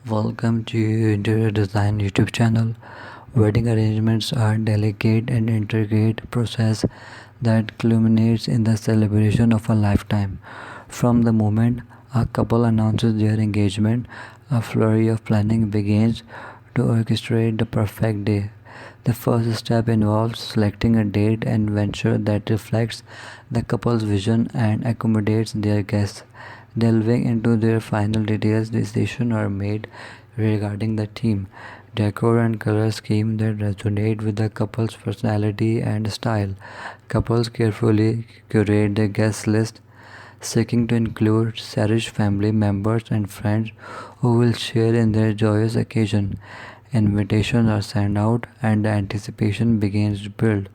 Welcome to Interior Design YouTube channel. Wedding arrangements are delicate and intricate process that culminates in the celebration of a lifetime. From the moment a couple announces their engagement, a flurry of planning begins to orchestrate the perfect day. The first step involves selecting a date and venture that reflects the couple's vision and accommodates their guests. Delving into their final details, decisions are made regarding the theme, decor, and color scheme that resonate with the couple's personality and style. Couples carefully curate their guest list, seeking to include cherished family members and friends who will share in their joyous occasion. Invitations are sent out and the anticipation begins to build.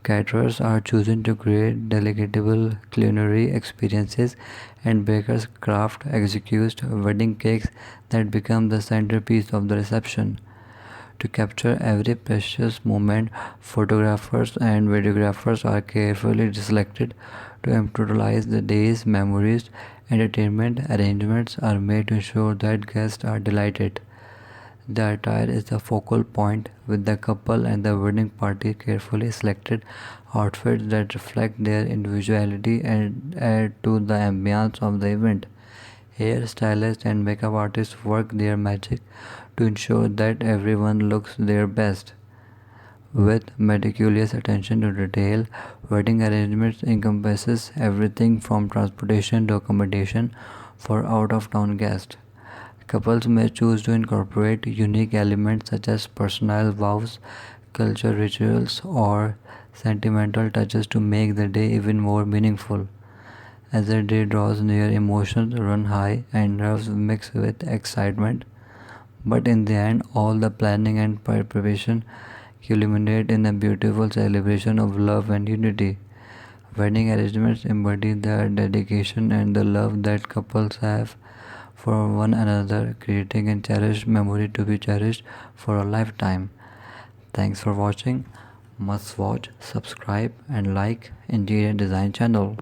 Caterers are chosen to create delectable culinary experiences, and bakers craft exquisite wedding cakes that become the centerpiece of the reception. To capture every precious moment, photographers and videographers are carefully selected to immortalize the day's memories. Entertainment arrangements are made to ensure that guests are delighted. The attire is the focal point, with the couple and the wedding party carefully selected outfits that reflect their individuality and add to the ambiance of the event. Hairstylists and makeup artists work their magic to ensure that everyone looks their best. With meticulous attention to detail, wedding arrangements encompasses everything from transportation to accommodation for out-of-town guests. Couples may choose to incorporate unique elements such as personal vows, cultural rituals, or sentimental touches to make the day even more meaningful. As the day draws near, emotions run high and nerves mix with excitement. But in the end, all the planning and preparation culminate in a beautiful celebration of love and unity. Wedding arrangements embody the dedication and the love that couples have for one another, creating a cherished memory to be cherished for a lifetime. Thanks for watching. Must watch, subscribe, and like Interior Design channel.